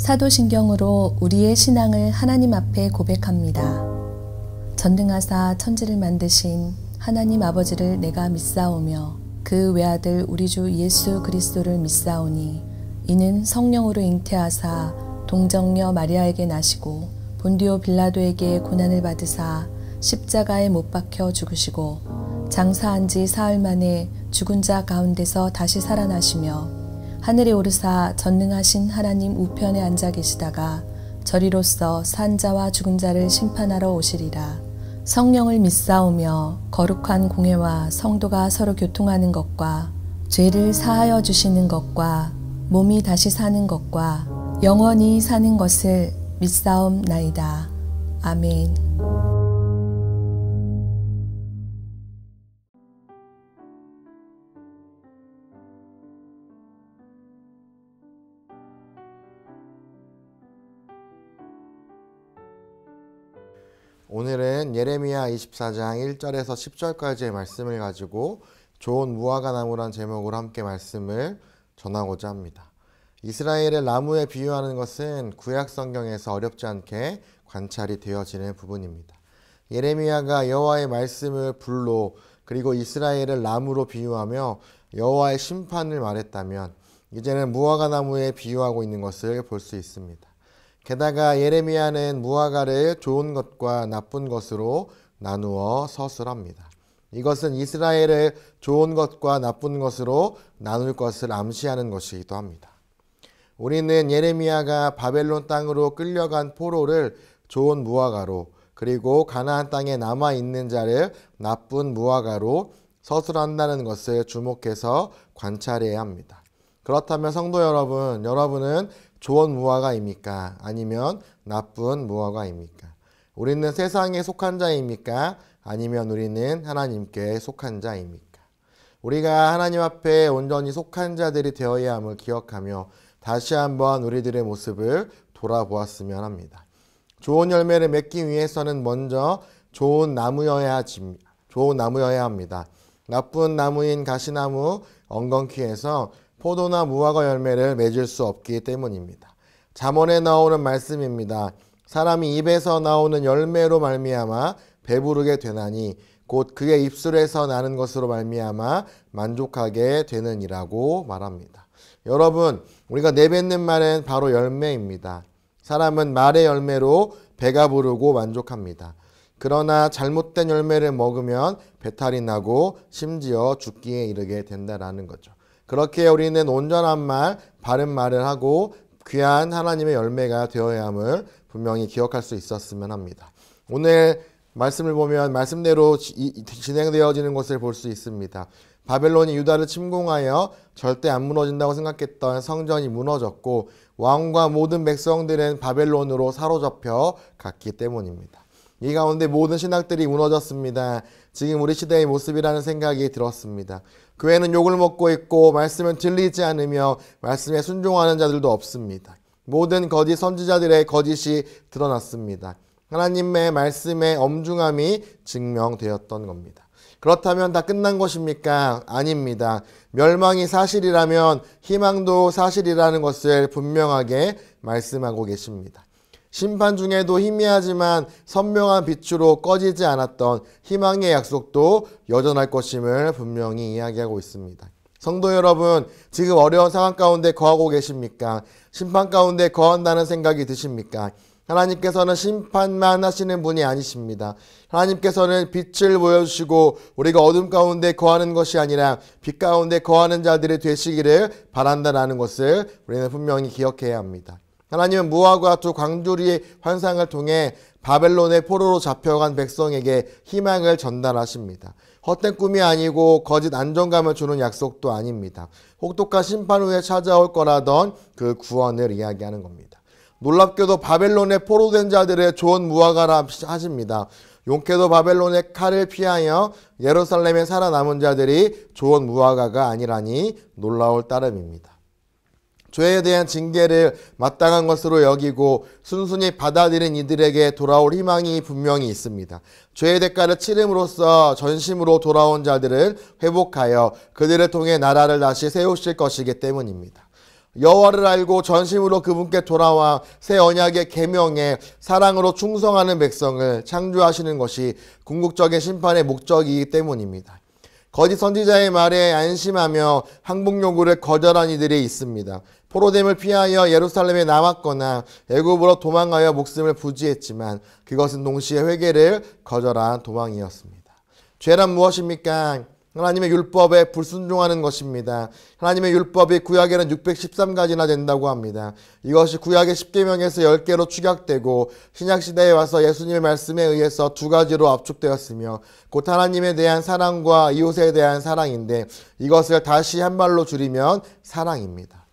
사도신경으로 우리의 신앙을 하나님 앞에 고백합니다. 전능하사 천지를 만드신 하나님 아버지를 내가 믿사오며 그 외아들 우리 주 예수 그리스도를 믿사오니 이는 성령으로 잉태하사 동정녀 마리아에게 나시고 본디오 빌라도에게 고난을 받으사 십자가에 못 박혀 죽으시고 장사한 지 사흘 만에 죽은 자 가운데서 다시 살아나시며 하늘에 오르사 전능하신 하나님 우편에 앉아 계시다가 저리로서 산 자와 죽은 자를 심판하러 오시리라. 성령을 믿사오며 거룩한 공회와 성도가 서로 교통하는 것과 죄를 사하여 주시는 것과 몸이 다시 사는 것과 영원히 사는 것을 믿사옵나이다. 아멘. 오늘은 예레미야 24장 1절에서 10절까지의 말씀을 가지고 좋은 무화과 나무란 제목으로 함께 말씀을 전하고자 합니다. 이스라엘의 나무에 비유하는 것은 구약 성경에서 어렵지 않게 관찰이 되어지는 부분입니다. 예레미야가 여호와의 말씀을 불로 그리고 이스라엘을 나무로 비유하며 여호와의 심판을 말했다면 이제는 무화과 나무에 비유하고 있는 것을 볼 수 있습니다. 게다가 예레미야는 무화과를 좋은 것과 나쁜 것으로 나누어 서술합니다. 이것은 이스라엘을 좋은 것과 나쁜 것으로 나눌 것을 암시하는 것이기도 합니다. 우리는 예레미야가 바벨론 땅으로 끌려간 포로를 좋은 무화과로 그리고 가나안 땅에 남아있는 자를 나쁜 무화과로 서술한다는 것을 주목해서 관찰해야 합니다. 그렇다면 성도 여러분, 여러분은 좋은 무화과입니까? 아니면 나쁜 무화과입니까? 우리는 세상에 속한 자입니까? 아니면 우리는 하나님께 속한 자입니까? 우리가 하나님 앞에 온전히 속한 자들이 되어야 함을 기억하며 다시 한번 우리들의 모습을 돌아보았으면 합니다. 좋은 열매를 맺기 위해서는 먼저 좋은 나무여야 합니다. 나쁜 나무인 가시나무 엉겅퀴에서 포도나 무화과 열매를 맺을 수 없기 때문입니다. 잠언에 나오는 말씀입니다. 사람이 입에서 나오는 열매로 말미암아 배부르게 되나니 곧 그의 입술에서 나는 것으로 말미암아 만족하게 되느니라고 말합니다. 여러분, 우리가 내뱉는 말은 바로 열매입니다. 사람은 말의 열매로 배가 부르고 만족합니다. 그러나 잘못된 열매를 먹으면 배탈이 나고 심지어 죽기에 이르게 된다라는 거죠. 그렇게 우리는 온전한 말, 바른 말을 하고 귀한 하나님의 열매가 되어야 함을 분명히 기억할 수 있었으면 합니다. 오늘 말씀을 보면 말씀대로 진행되어지는 것을 볼 수 있습니다. 바벨론이 유다를 침공하여 절대 안 무너진다고 생각했던 성전이 무너졌고 왕과 모든 백성들은 바벨론으로 사로잡혀 갔기 때문입니다. 이 가운데 모든 신학들이 무너졌습니다. 지금 우리 시대의 모습이라는 생각이 들었습니다. 교회는 욕을 먹고 있고 말씀은 들리지 않으며 말씀에 순종하는 자들도 없습니다. 모든 거짓 선지자들의 거짓이 드러났습니다. 하나님의 말씀의 엄중함이 증명되었던 겁니다. 그렇다면 다 끝난 것입니까? 아닙니다. 멸망이 사실이라면 희망도 사실이라는 것을 분명하게 말씀하고 계십니다. 심판 중에도 희미하지만 선명한 빛으로 꺼지지 않았던 희망의 약속도 여전할 것임을 분명히 이야기하고 있습니다. 성도 여러분, 지금 어려운 상황 가운데 거하고 계십니까? 심판 가운데 거한다는 생각이 드십니까? 하나님께서는 심판만 하시는 분이 아니십니다. 하나님께서는 빛을 보여주시고 우리가 어둠 가운데 거하는 것이 아니라 빛 가운데 거하는 자들이 되시기를 바란다는 것을 우리는 분명히 기억해야 합니다. 하나님은 무화과 두 광주리의 환상을 통해 바벨론의 포로로 잡혀간 백성에게 희망을 전달하십니다. 헛된 꿈이 아니고 거짓 안정감을 주는 약속도 아닙니다. 혹독한 심판 후에 찾아올 거라던 그 구원을 이야기하는 겁니다. 놀랍게도 바벨론의 포로된 자들의 좋은 무화과라 하십니다. 용케도 바벨론의 칼을 피하여 예루살렘에 살아남은 자들이 좋은 무화과가 아니라니 놀라울 따름입니다. 죄에 대한 징계를 마땅한 것으로 여기고 순순히 받아들인 이들에게 돌아올 희망이 분명히 있습니다. 죄의 대가를 치름으로써 전심으로 돌아온 자들을 회복하여 그들을 통해 나라를 다시 세우실 것이기 때문입니다. 여호와를 알고 전심으로 그분께 돌아와 새 언약의 계명에 사랑으로 충성하는 백성을 창조하시는 것이 궁극적인 심판의 목적이기 때문입니다. 거짓 선지자의 말에 안심하며 항복 요구를 거절한 이들이 있습니다. 포로됨을 피하여 예루살렘에 남았거나 애굽으로 도망하여 목숨을 부지했지만 그것은 동시에 회개를 거절한 도망이었습니다. 죄란 무엇입니까? 하나님의 율법에 불순종하는 것입니다. 하나님의 율법이 구약에는 613가지나 된다고 합니다. 이것이 구약의 10계명에서 10개로 축약되고 신약시대에 와서 예수님의 말씀에 의해서 2가지로 압축되었으며 곧 하나님에 대한 사랑과 이웃에 대한 사랑인데 이것을 다시 한 말로 줄이면 사랑입니다.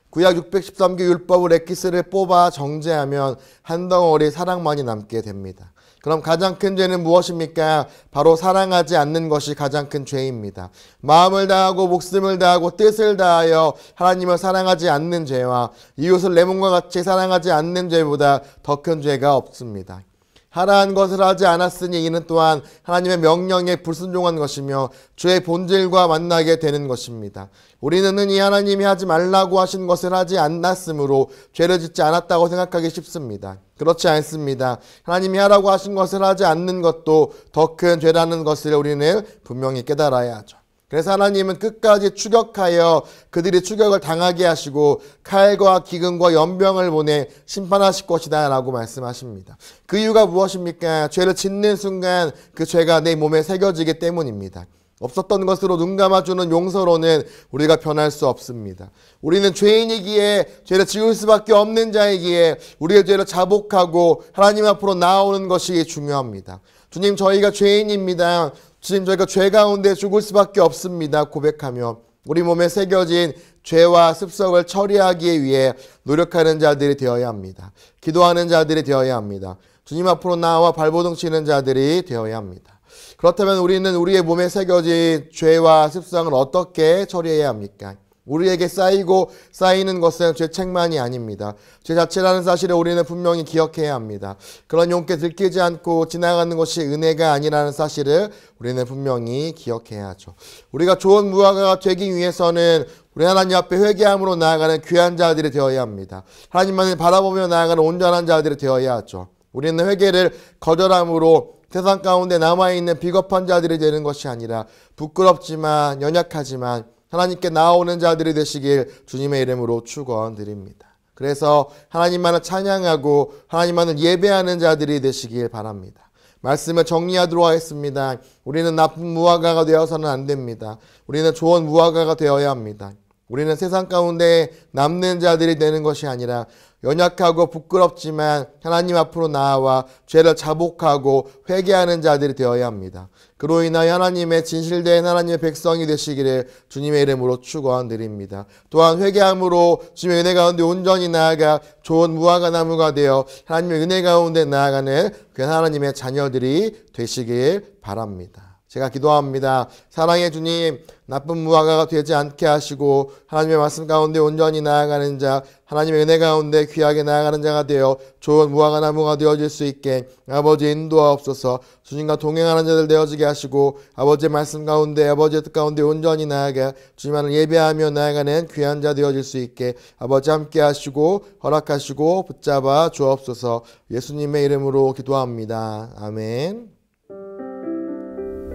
구약 613개 율법을 엑기스를 뽑아 정제하면 한 덩어리 사랑만이 남게 됩니다. 그럼 가장 큰 죄는 무엇입니까? 바로 사랑하지 않는 것이 가장 큰 죄입니다. 마음을 다하고 목숨을 다하고 뜻을 다하여 하나님을 사랑하지 않는 죄와 이웃을 내 몸과 같이 사랑하지 않는 죄보다 더 큰 죄가 없습니다. 하라한 것을 하지 않았으니 이는 또한 하나님의 명령에 불순종한 것이며 죄의 본질과 만나게 되는 것입니다. 우리는 흔히 하나님이 하지 말라고 하신 것을 하지 않았으므로 죄를 짓지 않았다고 생각하기 쉽습니다. 그렇지 않습니다. 하나님이 하라고 하신 것을 하지 않는 것도 더 큰 죄라는 것을 우리는 분명히 깨달아야 하죠. 그래서 하나님은 끝까지 추격하여 그들이 추격을 당하게 하시고 칼과 기근과 연병을 보내 심판하실 것이다 라고 말씀하십니다. 그 이유가 무엇입니까? 죄를 짓는 순간 그 죄가 내 몸에 새겨지기 때문입니다. 없었던 것으로 눈 감아주는 용서로는 우리가 변할 수 없습니다. 우리는 죄인이기에 죄를 지을 수밖에 없는 자이기에 우리의 죄를 자복하고 하나님 앞으로 나아오는 것이 중요합니다. 주님, 저희가 죄인입니다. 주님, 저희가 죄 가운데 죽을 수밖에 없습니다. 고백하며 우리 몸에 새겨진 죄와 습성을 처리하기 위해 노력하는 자들이 되어야 합니다. 기도하는 자들이 되어야 합니다. 주님 앞으로 나와 발버둥 치는 자들이 되어야 합니다. 그렇다면 우리는 우리의 몸에 새겨진 죄와 습성을 어떻게 처리해야 합니까? 우리에게 쌓이는 것은 죄책만이 아닙니다. 죄 자체라는 사실을 우리는 분명히 기억해야 합니다. 그런 용기에 들키지 않고 지나가는 것이 은혜가 아니라는 사실을 우리는 분명히 기억해야 하죠. 우리가 좋은 무화과가 되기 위해서는 우리 하나님 앞에 회개함으로 나아가는 귀한 자들이 되어야 합니다. 하나님만을 바라보며 나아가는 온전한 자들이 되어야 하죠. 우리는 회개를 거절함으로 세상 가운데 남아있는 비겁한 자들이 되는 것이 아니라 부끄럽지만 연약하지만 하나님께 나아오는 자들이 되시길 주님의 이름으로 축원드립니다. 그래서 하나님만을 찬양하고 하나님만을 예배하는 자들이 되시길 바랍니다. 말씀을 정리하도록 하겠습니다. 우리는 나쁜 무화과가 되어서는 안 됩니다. 우리는 좋은 무화과가 되어야 합니다. 우리는 세상 가운데 남는 자들이 되는 것이 아니라 연약하고 부끄럽지만 하나님 앞으로 나아와 죄를 자복하고 회개하는 자들이 되어야 합니다. 그로 인하여 하나님의 진실된 하나님의 백성이 되시기를 주님의 이름으로 축원드립니다. 또한 회개함으로 주님의 은혜 가운데 온전히 나아가 좋은 무화과 나무가 되어 하나님의 은혜 가운데 나아가는 그 하나님의 자녀들이 되시길 바랍니다. 제가 기도합니다. 사랑의 주님, 나쁜 무화과가 되지 않게 하시고 하나님의 말씀 가운데 온전히 나아가는 자, 하나님의 은혜 가운데 귀하게 나아가는 자가 되어 좋은 무화과 나무가 되어질 수 있게 아버지 인도하옵소서. 주님과 동행하는 자들 되어지게 하시고 아버지의 말씀 가운데 아버지의 뜻 가운데 온전히 나아가 주님만을 예배하며 나아가는 귀한 자 되어질 수 있게 아버지 함께 하시고 허락하시고 붙잡아 주옵소서. 예수님의 이름으로 기도합니다. 아멘.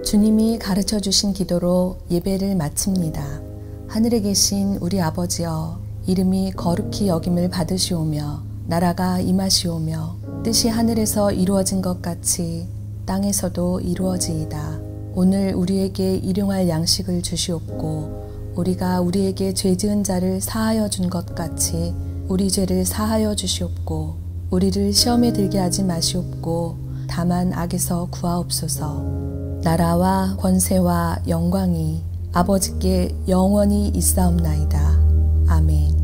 주님이 가르쳐 주신 기도로 예배를 마칩니다. 하늘에 계신 우리 아버지여, 이름이 거룩히 여김을 받으시오며 나라가 임하시오며 뜻이 하늘에서 이루어진 것 같이 땅에서도 이루어지이다. 오늘 우리에게 일용할 양식을 주시옵고 우리가 우리에게 죄 지은 자를 사하여 준 것 같이 우리 죄를 사하여 주시옵고 우리를 시험에 들게 하지 마시옵고 다만 악에서 구하옵소서. 나라와 권세와 영광이 아버지께 영원히 있사옵나이다. 아멘.